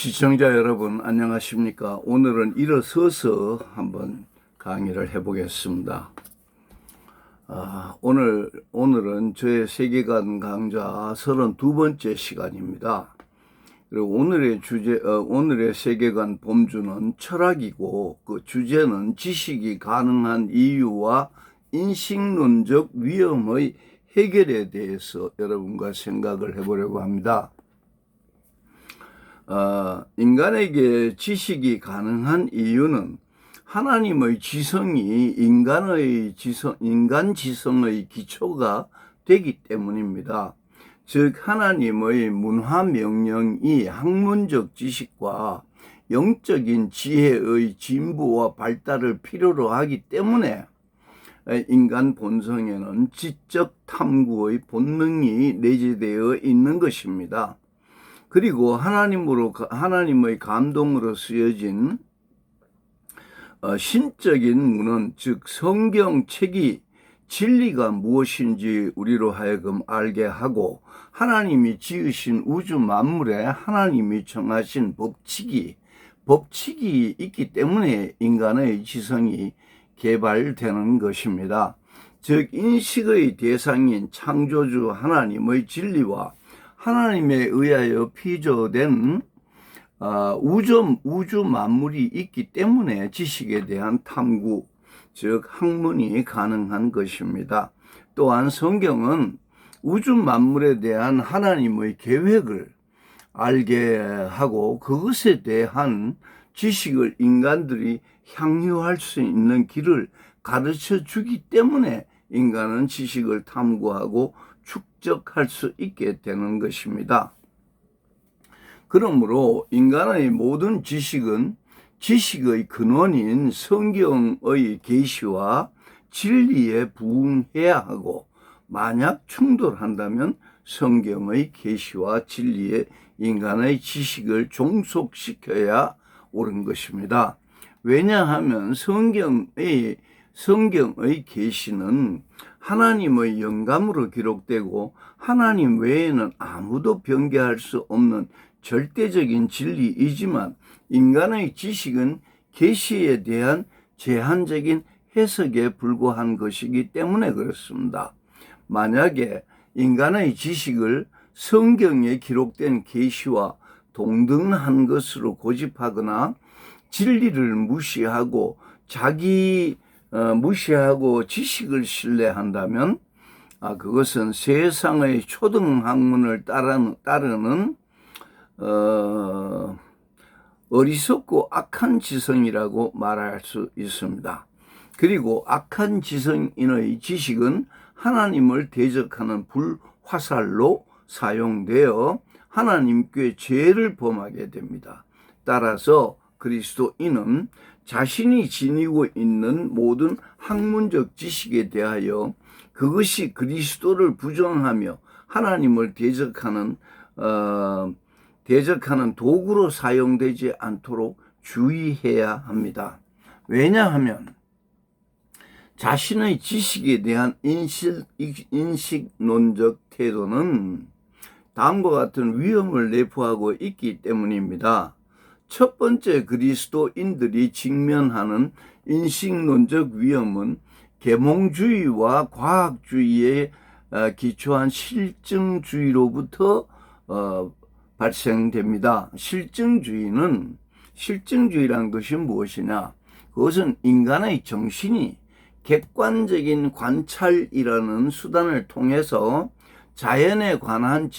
시청자 여러분 안녕하십니까? 오늘은 일어서서 한번 강의를 해보겠습니다. 오늘은 저의 세계관 강좌 32번째 시간입니다. 그리고 오늘의 세계관 범주는 철학이고, 그 주제는 지식이 가능한 이유와 인식론적 위험의 해결에 대해서 여러분과 생각을 해보려고 합니다. 인간에게 지식이 가능한 이유는 하나님의 지성이 인간 지성의 기초가 되기 때문입니다. 즉, 하나님의 문화 명령이 학문적 지식과 영적인 지혜의 진보와 발달을 필요로 하기 때문에 인간 본성에는 지적 탐구의 본능이 내재되어 있는 것입니다. 그리고 하나님의 감동으로 쓰여진 신적인 문헌, 즉 성경책이 진리가 무엇인지 우리로 하여금 알게 하고, 하나님이 지으신 우주 만물에 하나님이 정하신 법칙이 있기 때문에 인간의 지성이 개발되는 것입니다. 즉, 인식의 대상인 창조주 하나님의 진리와 하나님에 의하여 피조된 우주 만물이 있기 때문에 지식에 대한 탐구, 즉 학문이 가능한 것입니다. 또한 성경은 우주 만물에 대한 하나님의 계획을 알게 하고, 그것에 대한 지식을 인간들이 향유할 수 있는 길을 가르쳐 주기 때문에 인간은 지식을 탐구하고 축적할 수 있게 되는 것입니다. 그러므로 인간의 모든 지식은 지식의 근원인 성경의 계시와 진리에 부응해야 하고, 만약 충돌한다면 성경의 계시와 진리에 인간의 지식을 종속시켜야 옳은 것입니다. 왜냐하면 성경의 계시는 하나님의 영감으로 기록되고 하나님 외에는 아무도 변개할 수 없는 절대적인 진리이지만, 인간의 지식은 계시에 대한 제한적인 해석에 불과한 것이기 때문에 그렇습니다. 만약에 인간의 지식을 성경에 기록된 계시와 동등한 것으로 고집하거나 진리를 무시하고 지식을 신뢰한다면 그것은 세상의 초등학문을 따르는 어리석고 악한 지성이라고 말할 수 있습니다. 그리고 악한 지성인의 지식은 하나님을 대적하는 불화살로 사용되어 하나님께 죄를 범하게 됩니다. 따라서 그리스도인은 자신이 지니고 있는 모든 학문적 지식에 대하여 그것이 그리스도를 부정하며 하나님을 대적하는 도구로 사용되지 않도록 주의해야 합니다. 왜냐하면 자신의 지식에 대한 인식론적 태도는 다음과 같은 위험을 내포하고 있기 때문입니다. 첫 번째, 그리스도인들이 직면하는 인식론적 위험은 계몽주의와 과학주의에 기초한 실증주의로부터 발생됩니다. 실증주의란 것이 무엇이냐? 그것은 인간의 정신이 객관적인 관찰이라는 수단을 통해서 자연에 관한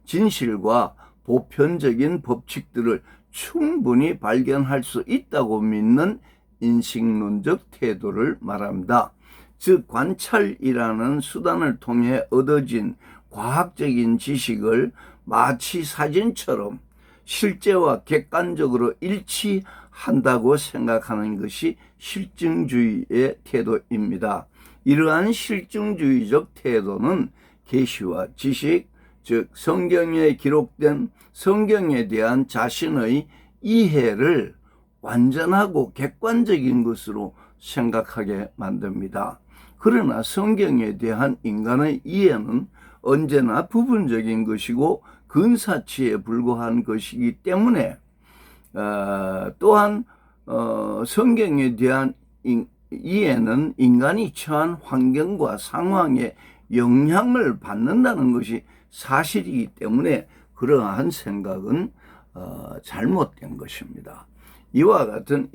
진실과 보편적인 법칙들을 충분히 발견할 수 있다고 믿는 인식론적 태도를 말합니다. 즉, 관찰이라는 수단을 통해 얻어진 과학적인 지식을 마치 사진처럼 실제와 객관적으로 일치한다고 생각하는 것이 실증주의의 태도입니다. 이러한 실증주의적 태도는 계시와 지식, 즉 성경에 기록된 성경에 대한 자신의 이해를 완전하고 객관적인 것으로 생각하게 만듭니다. 그러나 성경에 대한 인간의 이해는 언제나 부분적인 것이고, 근사치에 불과한 것이기 때문에 또한 성경에 대한 이해는 인간이 처한 환경과 상황에 영향을 받는다는 것이 사실이기 때문에 그러한 생각은 잘못된 것입니다. 이와 같은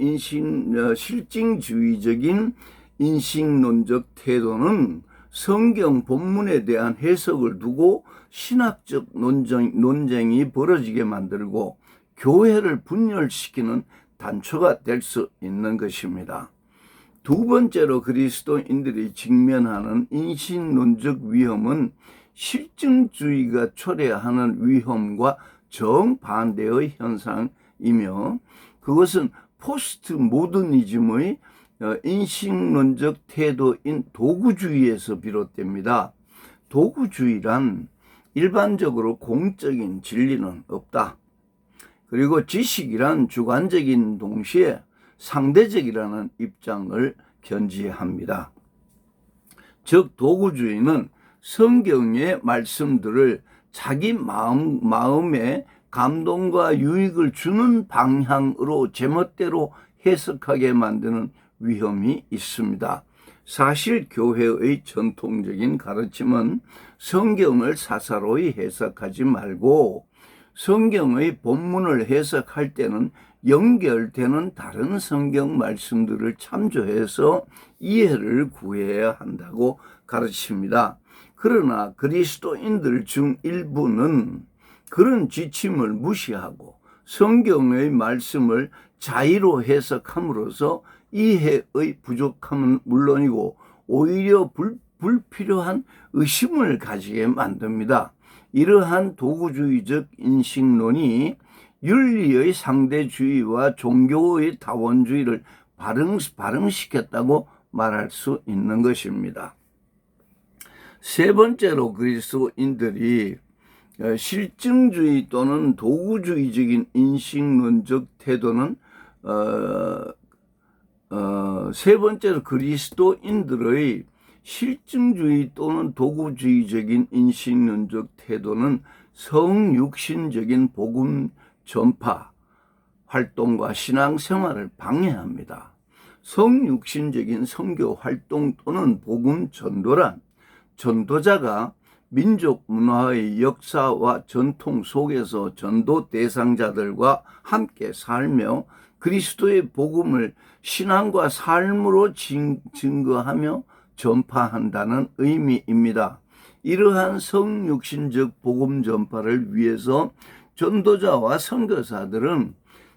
실증주의적인 인식론적 태도는 성경 본문에 대한 해석을 두고 신학적 논쟁이 벌어지게 만들고 교회를 분열시키는 단초가 될 수 있는 것입니다. 두 번째로 그리스도인들이 직면하는 인식론적 위험은 실증주의가 초래하는 위험과 정반대의 현상이며 그것은 포스트 모더니즘의 인식론적 태도인 도구주의에서 비롯됩니다. 도구주의란 일반적으로 공적인 진리는 없다. 그리고 지식이란 주관적인 동시에 상대적이라는 입장을 견지합니다. 즉 도구주의는 성경의 말씀들을 자기 마음에 감동과 유익을 주는 방향으로 제멋대로 해석하게 만드는 위험이 있습니다. 사실 교회의 전통적인 가르침은 성경을 사사로이 해석하지 말고 성경의 본문을 해석할 때는 연결되는 다른 성경 말씀들을 참조해서 이해를 구해야 한다고 가르칩니다. 그러나 그리스도인들 중 일부는 그런 지침을 무시하고 성경의 말씀을 자의로 해석함으로써 이해의 부족함은 물론이고 오히려 불필요한 의심을 가지게 만듭니다. 이러한 도구주의적 인식론이 윤리의 상대주의와 종교의 다원주의를 발흥시켰다고 말할 수 있는 것입니다. 세 번째로 그리스도인들이 실증주의 또는 도구주의적인 인식론적 태도는 세 번째로 그리스도인들의 실증주의 또는 도구주의적인 인식론적 태도는 성육신적인 복음 전파 활동과 신앙생활을 방해합니다. 성육신적인 선교 활동 또는 복음 전도란 전도자가 민족 문화의 역사와 전통 속에서 전도 대상자들과 함께 살며 그리스도의 복음을 신앙과 삶으로 증거하며 전파한다는 의미입니다. 이러한 성육신적 복음 전파를 위해서 전도자와 선교사들은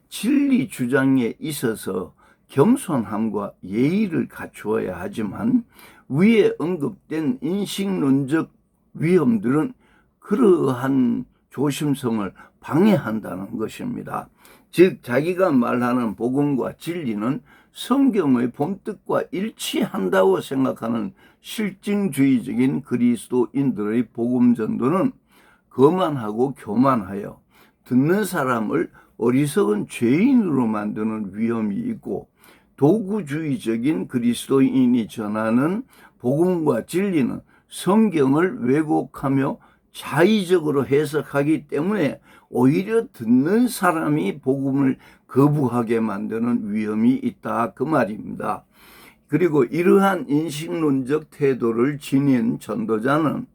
진리 주장에 있어서 겸손함과 예의를 갖추어야 하지만 위에 언급된 인식론적 위험들은 그러한 조심성을 방해한다는 것입니다. 즉 자기가 말하는 복음과 진리는 성경의 본뜻과 일치한다고 생각하는 실증주의적인 그리스도인들의 복음 전도는 거만하고 교만하여 듣는 사람을 어리석은 죄인으로 만드는 위험이 있고 도구주의적인 그리스도인이 전하는 복음과 진리는 성경을 왜곡하며 자의적으로 해석하기 때문에 오히려 듣는 사람이 복음을 거부하게 만드는 위험이 있다 그 말입니다. 그리고 이러한 인식론적 태도를 지닌 전도자는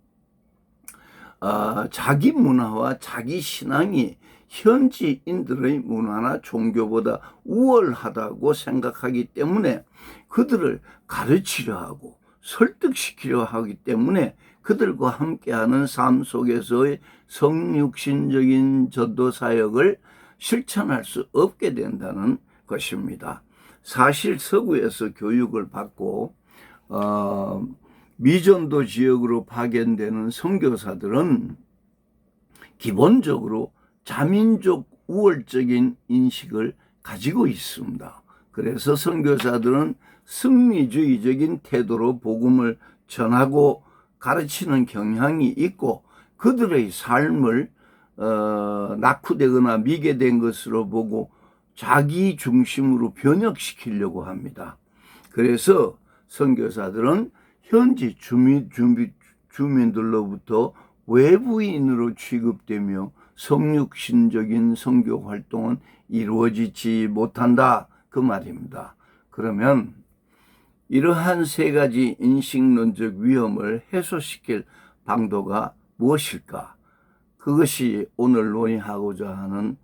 자기 문화와 자기 신앙이 현지인들의 문화나 종교보다 우월하다고 생각하기 때문에 그들을 가르치려 하고 설득시키려 하기 때문에 그들과 함께하는 삶 속에서의 성육신적인 전도 사역을 실천할 수 없게 된다는 것입니다. 사실 서구에서 교육을 받고 미전도 지역으로 파견되는 선교사들은 기본적으로 자민족 우월적인 인식을 가지고 있습니다. 그래서 선교사들은 승리주의적인 태도로 복음을 전하고 가르치는 경향이 있고 그들의 삶을 낙후되거나 미개된 것으로 보고 자기 중심으로 변혁시키려고 합니다. 그래서 선교사들은 현지 주민들로부터 외부인으로 취급되며 성육신적인 선교 활동은 이루어지지 못한다, 그 말입니다. 그러면 이러한 세 가지 인식론적 위험을 해소시킬 방도가 무엇일까? 그것이 오늘 논의하고자 하는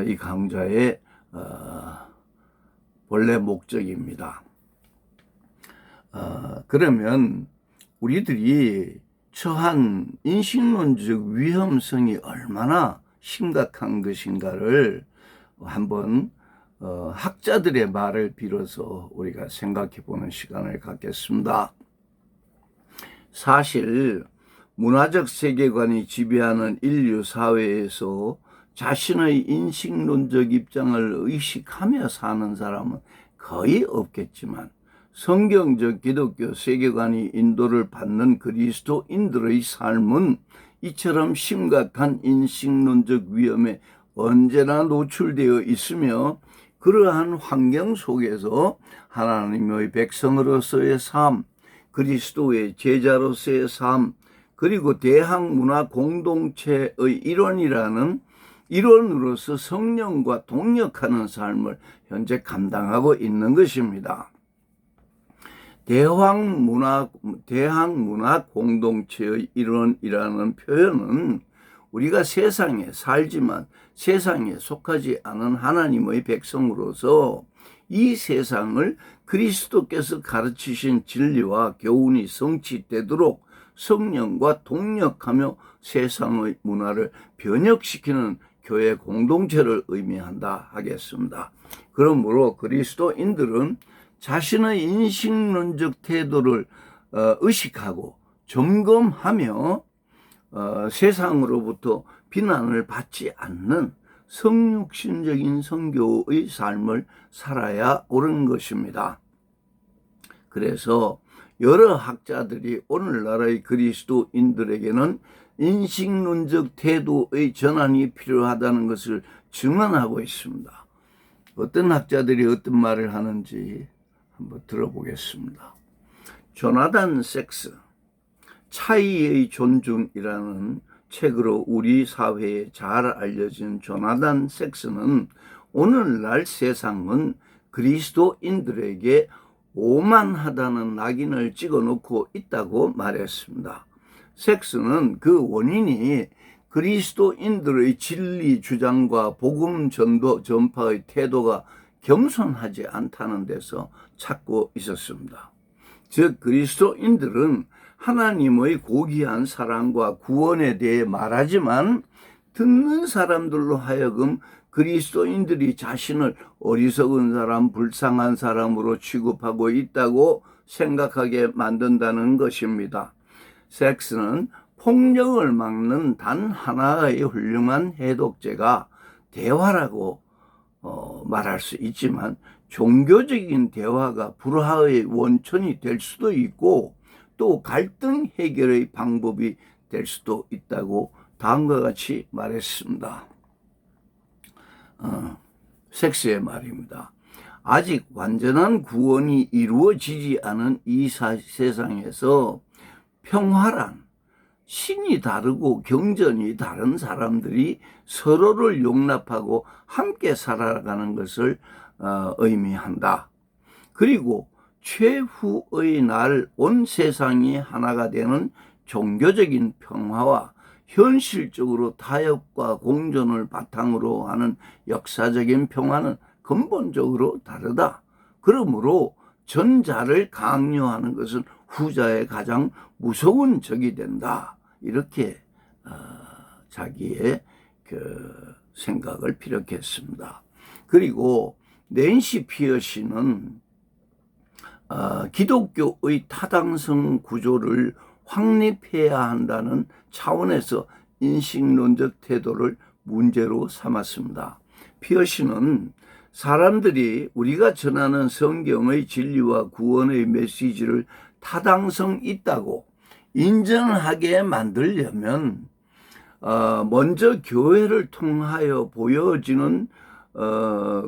이 강좌의 본래 목적입니다. 그러면 우리들이 처한 인식론적 위험성이 얼마나 심각한 것인가를 한번 학자들의 말을 빌어서 우리가 생각해 보는 시간을 갖겠습니다. 사실 문화적 세계관이 지배하는 인류 사회에서 자신의 인식론적 입장을 의식하며 사는 사람은 거의 없겠지만 성경적 기독교 세계관이 인도를 받는 그리스도인들의 삶은 이처럼 심각한 인식론적 위험에 언제나 노출되어 있으며 그러한 환경 속에서 하나님의 백성으로서의 삶, 그리스도의 제자로서의 삶, 그리고 대항문화 공동체의 일원으로서 성령과 동역하는 삶을 현재 감당하고 있는 것입니다. 대항문화 공동체의 일원이라는 표현은 우리가 세상에 살지만 세상에 속하지 않은 하나님의 백성으로서 이 세상을 그리스도께서 가르치신 진리와 교훈이 성취되도록 성령과 동역하며 세상의 문화를 변혁시키는 교회 공동체를 의미한다 하겠습니다. 그러므로 그리스도인들은 자신의 인식론적 태도를 의식하고 점검하며 세상으로부터 비난을 받지 않는 성육신적인 선교의 삶을 살아야 옳은 것입니다. 그래서 여러 학자들이 오늘날의 그리스도인들에게는 인식론적 태도의 전환이 필요하다는 것을 증언하고 있습니다. 어떤 학자들이 어떤 말을 하는지 한번 들어보겠습니다. 조나단 섹스, 차이의 존중이라는 책으로 우리 사회에 잘 알려진 조나단 섹스는 오늘날 세상은 그리스도인들에게 오만하다는 낙인을 찍어놓고 있다고 말했습니다. 섹스는 그 원인이 그리스도인들의 진리 주장과 복음 전파의 태도가 겸손하지 않다는 데서 찾고 있었습니다. 즉 그리스도인들은 하나님의 고귀한 사랑과 구원에 대해 말하지만 듣는 사람들로 하여금 그리스도인들이 자신을 어리석은 사람, 불쌍한 사람으로 취급하고 있다고 생각하게 만든다는 것입니다. 섹스는 폭력을 막는 단 하나의 훌륭한 해독제가 대화라고 말할 수 있지만 종교적인 대화가 불화의 원천이 될 수도 있고 또 갈등 해결의 방법이 될 수도 있다고 다음과 같이 말했습니다. 섹스의 말입니다. 아직 완전한 구원이 이루어지지 않은 이 세상에서 평화란 신이 다르고 경전이 다른 사람들이 서로를 용납하고 함께 살아가는 것을 의미한다. 그리고 최후의 날 온 세상이 하나가 되는 종교적인 평화와 현실적으로 타협과 공존을 바탕으로 하는 역사적인 평화는 근본적으로 다르다. 그러므로 전자를 강요하는 것은 후자의 가장 무서운 적이 된다. 이렇게 자기의 그 생각을 피력했습니다. 그리고 낸시 피어시는 기독교의 타당성 구조를 확립해야 한다는 차원에서 인식론적 태도를 문제로 삼았습니다. 피어시는 사람들이 우리가 전하는 성경의 진리와 구원의 메시지를 타당성 있다고 인정하게 만들려면 먼저 교회를 통하여 보여지는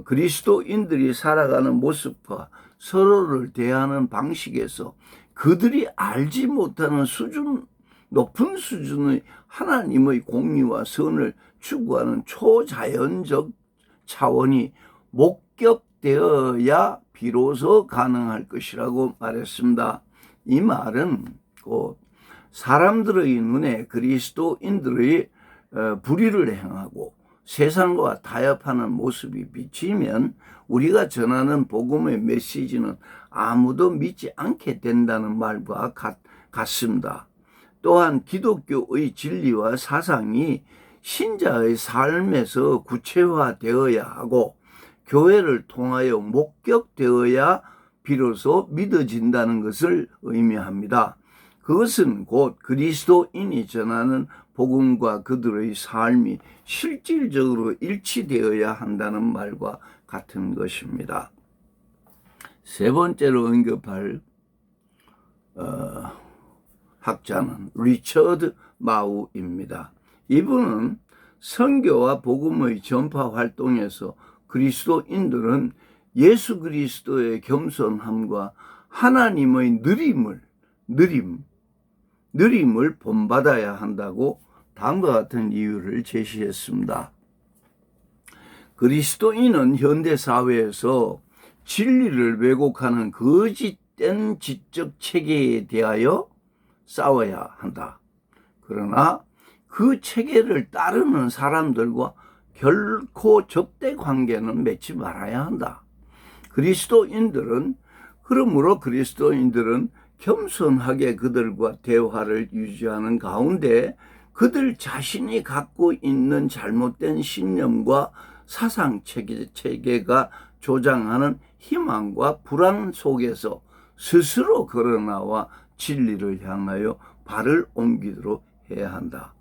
그리스도인들이 살아가는 모습과 서로를 대하는 방식에서 그들이 알지 못하는 수준 높은 수준의 하나님의 공의와 선을 추구하는 초자연적 차원이 목격되어야 비로소 가능할 것이라고 말했습니다. 이 말은 곧 사람들의 눈에 그리스도인들의 불의를 행하고 세상과 타협하는 모습이 비치면 우리가 전하는 복음의 메시지는 아무도 믿지 않게 된다는 말과 같습니다. 또한 기독교의 진리와 사상이 신자의 삶에서 구체화되어야 하고 교회를 통하여 목격되어야 비로소 믿어진다는 것을 의미합니다. 그것은 곧 그리스도인이 전하는 복음과 그들의 삶이 실질적으로 일치되어야 한다는 말과 같은 것입니다. 세 번째로 언급할 학자는 리처드 마우입니다. 이분은 선교와 복음의 전파 활동에서 그리스도인들은 예수 그리스도의 겸손함과 하나님의 느림을 본받아야 한다고 다음과 같은 이유를 제시했습니다. 그리스도인은 현대 사회에서 진리를 왜곡하는 거짓된 지적 체계에 대하여 싸워야 한다. 그러나 그 체계를 따르는 사람들과 결코 적대 관계는 맺지 말아야 한다. 그러므로 그리스도인들은 겸손하게 그들과 대화를 유지하는 가운데 그들 자신이 갖고 있는 잘못된 신념과 사상 체계가 조장하는 희망과 불안 속에서 스스로 걸어나와 진리를 향하여 발을 옮기도록 해야 한다.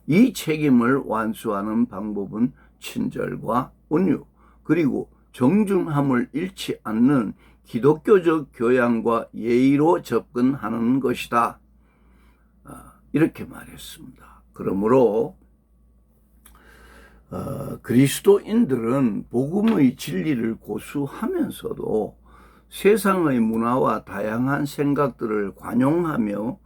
이 책임을 완수하는 방법은 친절과 온유 그리고 정중함을 잃지 않는 기독교적 교양과 예의로 접근하는 것이다. 이렇게 말했습니다. 그러므로 그리스도인들은 복음의 진리를 고수하면서도 세상의 문화와 다양한 생각들을 관용하며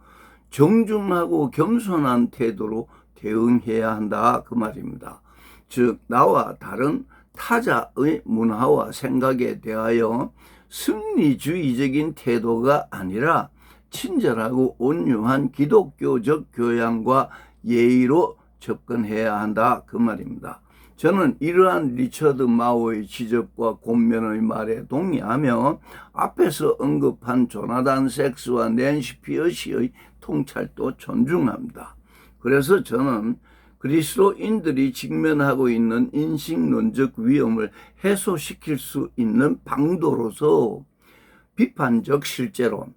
정중하고 겸손한 태도로 대응해야 한다 그 말입니다. 즉 나와 다른 타자의 문화와 생각에 대하여 승리주의적인 태도가 아니라 친절하고 온유한 기독교적 교양과 예의로 접근해야 한다 그 말입니다. 저는 이러한 리처드 마우의 지적과 권면의 말에 동의하며 앞에서 언급한 조나단 섹스와 낸시 피어시의 통찰도 존중합니다. 그래서 저는 그리스도인들이 직면하고 있는 인식론적 위험을 해소시킬 수 있는 방도로서 비판적 실제론,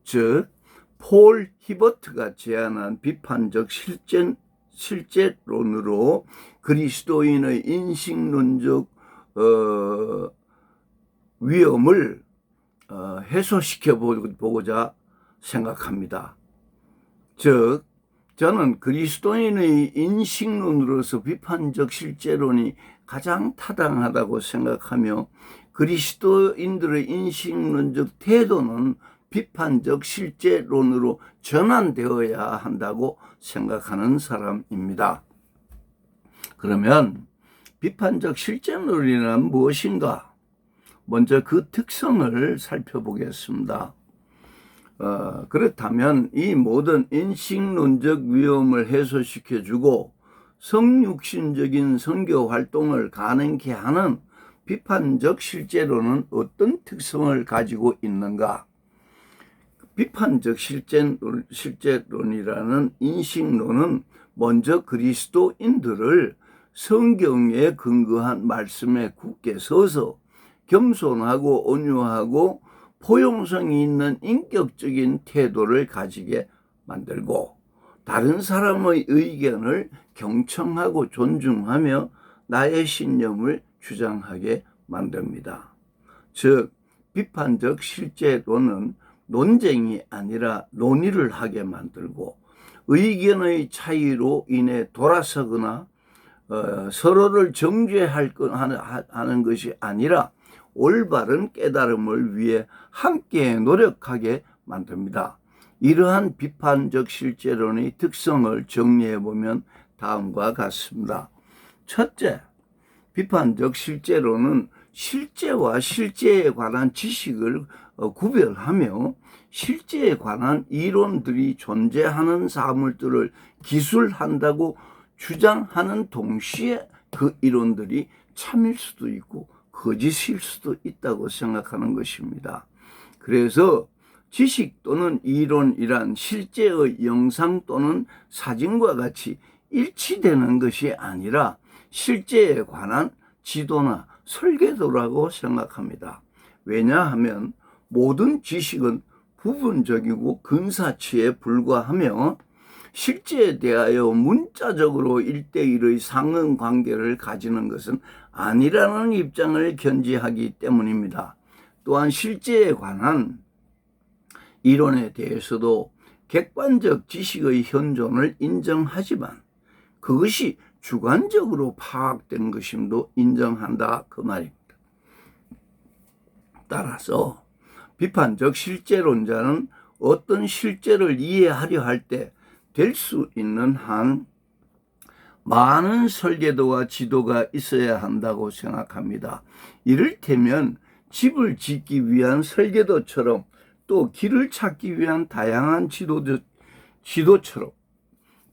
즉 폴 히버트가 제안한 비판적 실제론으로 그리스도인의 인식론적 위험을 해소시켜 보고자 생각합니다. 즉 저는 그리스도인의 인식론으로서 비판적 실제론이 가장 타당하다고 생각하며 그리스도인들의 인식론적 태도는 비판적 실제론으로 전환되어야 한다고 생각하는 사람입니다. 그러면 비판적 실제론이란 무엇인가? 먼저 그 특성을 살펴보겠습니다. 그렇다면 이 모든 인식론적 위험을 해소시켜주고 성육신적인 선교 활동을 가능케 하는 비판적 실제론은 어떤 특성을 가지고 있는가? 비판적 실제론이라는 인식론은 먼저 그리스도인들을 성경에 근거한 말씀에 굳게 서서 겸손하고 온유하고 포용성이 있는 인격적인 태도를 가지게 만들고 다른 사람의 의견을 경청하고 존중하며 나의 신념을 주장하게 만듭니다. 즉 비판적 실제론은 논쟁이 아니라 논의를 하게 만들고 의견의 차이로 인해 돌아서거나 서로를 정죄하는 것이 아니라 올바른 깨달음을 위해 함께 노력하게 만듭니다. 이러한 비판적 실제론의 특성을 정리해 보면 다음과 같습니다. 첫째, 비판적 실제론은 실제와 실제에 관한 지식을 구별하며 실제에 관한 이론들이 존재하는 사물들을 기술한다고 주장하는 동시에 그 이론들이 참일 수도 있고 거짓일 수도 있다고 생각하는 것입니다. 그래서 지식 또는 이론이란 실제의 영상 또는 사진과 같이 일치되는 것이 아니라 실제에 관한 지도나 설계도라고 생각합니다. 왜냐하면 모든 지식은 부분적이고 근사치에 불과하며 실제에 대하여 문자적으로 1대1의 상응관계를 가지는 것은 아니라는 입장을 견지하기 때문입니다. 또한 실제에 관한 이론에 대해서도 객관적 지식의 현존을 인정하지만 그것이 주관적으로 파악된 것임도 인정한다 그 말입니다. 따라서 비판적 실제론자는 어떤 실제를 이해하려 할 때 될 수 있는 한 많은 설계도와 지도가 있어야 한다고 생각합니다. 이를테면 집을 짓기 위한 설계도처럼 또 길을 찾기 위한 다양한 지도처럼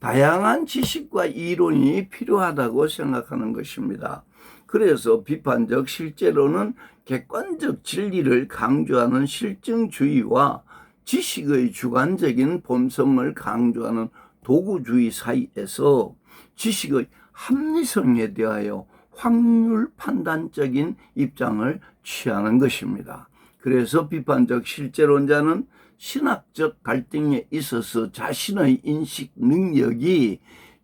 다양한 지식과 이론이 필요하다고 생각하는 것입니다. 그래서 비판적 실제론은 객관적 진리를 강조하는 실증주의와 지식의 주관적인 본성을 강조하는 도구주의 사이에서 지식의 합리성에 대하여 확률 판단적인 입장을 취하는 것입니다. 그래서 비판적 실제론자는 신학적 갈등에 있어서 자신의 인식 능력이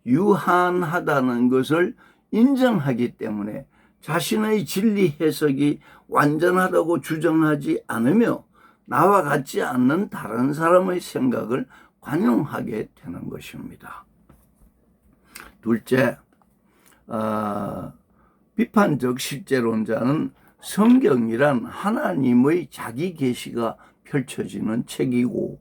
유한하다는 것을 인정하기 때문에 자신의 진리 해석이 완전하다고 주장하지 않으며 나와 같지 않는 다른 사람의 생각을 관용하게 되는 것입니다. 둘째, 비판적 실제론자는 성경이란 하나님의 자기 계시가 펼쳐지는 책이고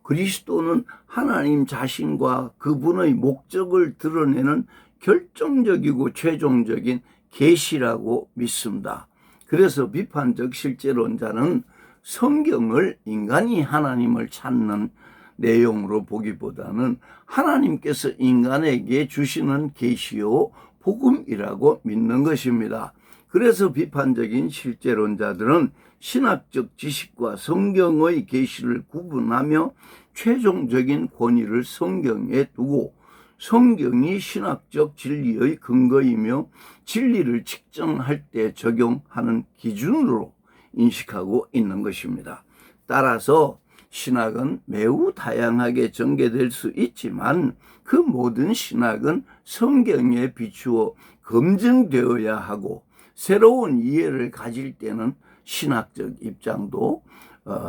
그리스도는 하나님 자신과 그분의 목적을 드러내는 결정적이고 최종적인 계시라고 믿습니다. 그래서 비판적 실제론자는 성경을 인간이 하나님을 찾는 내용으로 보기보다는 하나님께서 인간에게 주시는 계시요 복음이라고 믿는 것입니다. 그래서 비판적인 실제론자들은 신학적 지식과 성경의 계시를 구분하며 최종적인 권위를 성경에 두고 성경이 신학적 진리의 근거이며 진리를 측정할 때 적용하는 기준으로 인식하고 있는 것입니다. 따라서 신학은 매우 다양하게 전개될 수 있지만 그 모든 신학은 성경에 비추어 검증되어야 하고 새로운 이해를 가질 때는 신학적 입장도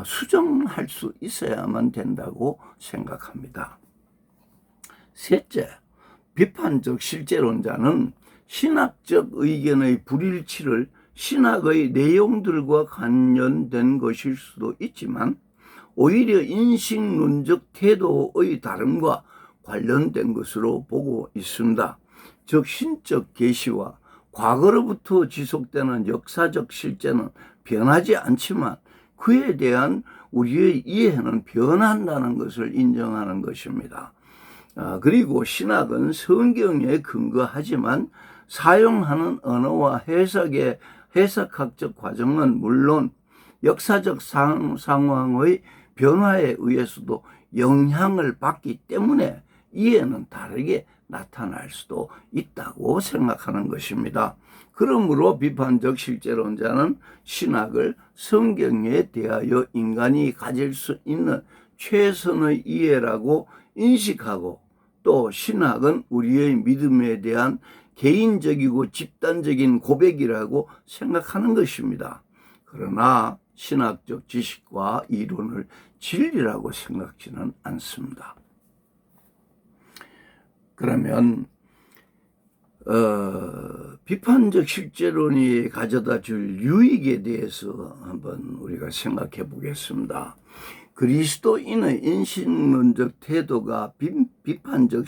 수정할 수 있어야만 된다고 생각합니다. 셋째, 비판적 실제론자는 신학적 의견의 불일치를 신학의 내용들과 관련된 것일 수도 있지만 오히려 인식론적 태도의 다름과 관련된 것으로 보고 있습니다. 즉 신적 계시와 과거로부터 지속되는 역사적 실제는 변하지 않지만 그에 대한 우리의 이해는 변한다는 것을 인정하는 것입니다. 그리고 신학은 성경에 근거하지만 사용하는 언어와 해석학적 과정은 물론 역사적 상황의 변화에 의해서도 영향을 받기 때문에 이해는 다르게 나타날 수도 있다고 생각하는 것입니다. 그러므로 비판적 실제론자는 신학을 성경에 대하여 인간이 가질 수 있는 최선의 이해라고 인식하고 또 신학은 우리의 믿음에 대한 개인적이고 집단적인 고백이라고 생각하는 것입니다. 그러나 신학적 지식과 이론을 진리라고 생각지는 않습니다. 그러면 비판적 실제론이 가져다 줄 유익에 대해서 한번 우리가 생각해 보겠습니다. 그리스도인의 인식론적 태도가 비판적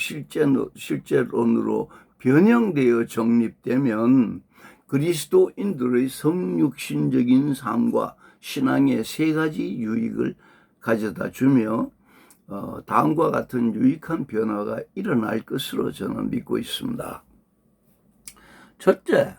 실제론으로 변형되어 정립되면 그리스도인들의 성육신적인 삶과 신앙의 세 가지 유익을 가져다 주며 다음과 같은 유익한 변화가 일어날 것으로 저는 믿고 있습니다. 첫째,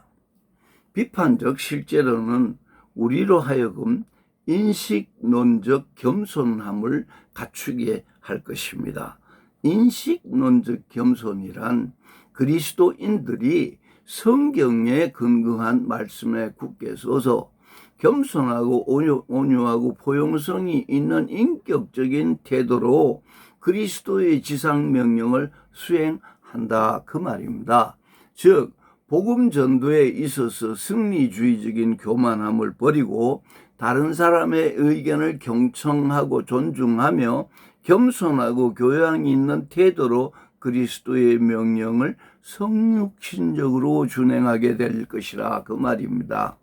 비판적 실제론은 우리로 하여금 인식론적 겸손함을 갖추게 할 것입니다. 인식론적 겸손이란 그리스도인들이 성경에 근거한 말씀에 굳게 서서 겸손하고 온유하고 포용성이 있는 인격적인 태도로 그리스도의 지상명령을 수행한다 그 말입니다. 즉 복음 전도에 있어서 승리주의적인 교만함을 버리고 다른 사람의 의견을 경청하고 존중하며 겸손하고 교양 있는 태도로 그리스도의 명령을 성육신적으로 준행하게 될 것이라 그 말입니다.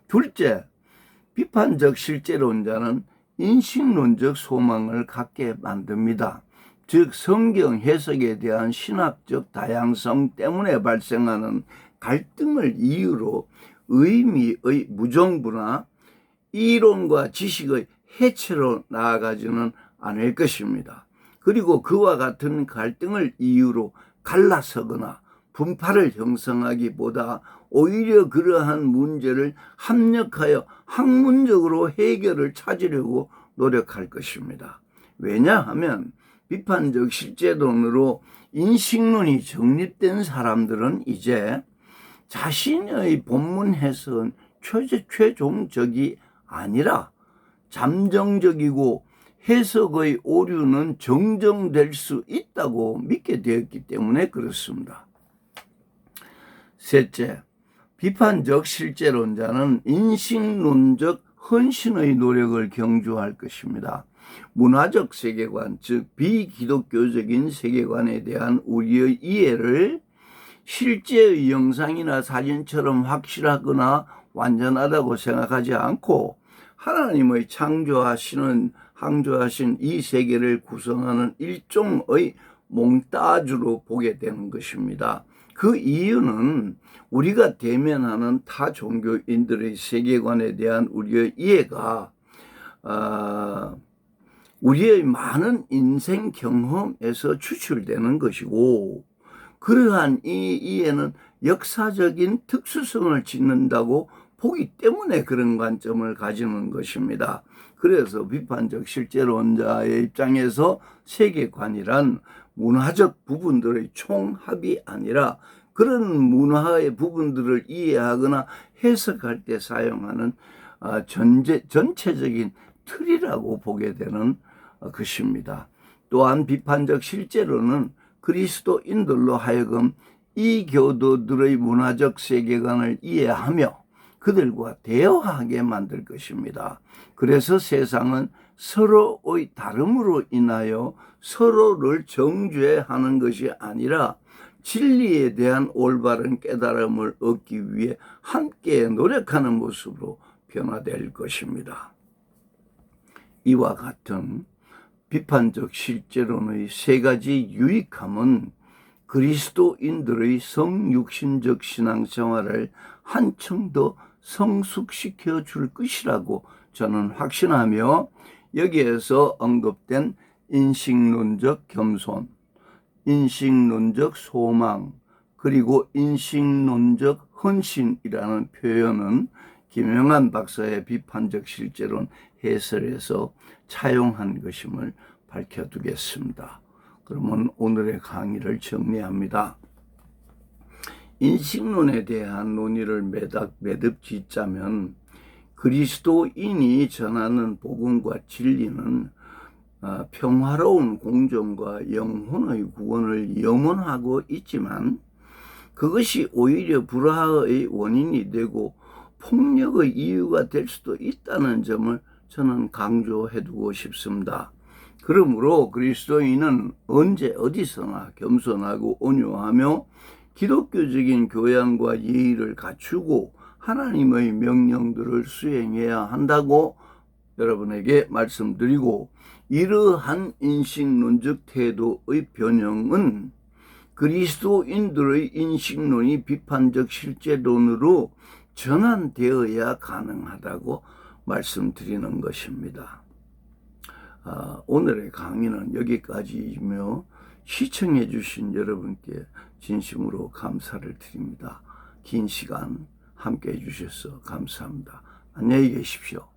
둘째, 비판적 실제론자는 인식론적 소망을 갖게 만듭니다. 즉 성경 해석에 대한 신학적 다양성 때문에 발생하는 갈등을 이유로 의미의 무정부나 이론과 지식의 해체로 나아가지는 않을 것입니다. 그리고 그와 같은 갈등을 이유로 갈라서거나 분파를 형성하기보다 오히려 그러한 문제를 합력하여 학문적으로 해결을 찾으려고 노력할 것입니다. 왜냐하면 비판적 실제론으로 인식론이 정립된 사람들은 이제 자신의 본문 해석은 최종적이 아니라 잠정적이고 해석의 오류는 정정될 수 있다고 믿게 되었기 때문에 그렇습니다. 셋째, 비판적 실제론자는 인식론적 헌신의 노력을 경주할 것입니다. 문화적 세계관, 즉 비기독교적인 세계관에 대한 우리의 이해를 실제의 영상이나 사진처럼 확실하거나 완전하다고 생각하지 않고 하나님의 창조하신 이 세계를 구성하는 일종의 몽따주로 보게 되는 것입니다. 그 이유는 우리가 대면하는 타 종교인들의 세계관에 대한 우리의 이해가 우리의 많은 인생 경험에서 추출되는 것이고, 그러한 이 이해는 역사적인 특수성을 짓는다고 보기 때문에 그런 관점을 가지는 것입니다. 그래서 비판적 실제론자의 입장에서 세계관이란 문화적 부분들의 총합이 아니라 그런 문화의 부분들을 이해하거나 해석할 때 사용하는 전체적인 틀이라고 보게 되는 것입니다. 또한 비판적 실제로는 그리스도인들로 하여금 이 교도들의 문화적 세계관을 이해하며 그들과 대화하게 만들 것입니다. 그래서 세상은 서로의 다름으로 인하여 서로를 정죄하는 것이 아니라 진리에 대한 올바른 깨달음을 얻기 위해 함께 노력하는 모습으로 변화될 것입니다. 이와 같은 비판적 실제론의 세 가지 유익함은 그리스도인들의 성육신적 신앙생활을 한층 더 성숙시켜 줄 것이라고 저는 확신하며, 여기에서 언급된 인식론적 겸손, 인식론적 소망, 그리고 인식론적 헌신이라는 표현은 김영한 박사의 비판적 실제론 해설에서 차용한 것임을 밝혀두겠습니다. 그러면 오늘의 강의를 정리합니다. 인식론에 대한 논의를 매듭 짓자면 그리스도인이 전하는 복음과 진리는 평화로운 공존과 영혼의 구원을 염원하고 있지만 그것이 오히려 불화의 원인이 되고 폭력의 이유가 될 수도 있다는 점을 저는 강조해두고 싶습니다. 그러므로 그리스도인은 언제 어디서나 겸손하고 온유하며 기독교적인 교양과 예의를 갖추고 하나님의 명령들을 수행해야 한다고 여러분에게 말씀드리고, 이러한 인식론적 태도의 변형은 그리스도인들의 인식론이 비판적 실제론으로 전환되어야 가능하다고 말씀드리는 것입니다. 오늘의 강의는 여기까지이며 시청해 주신 여러분께 진심으로 감사를 드립니다. 긴 시간 함께 해 주셔서 감사합니다. 안녕히 계십시오.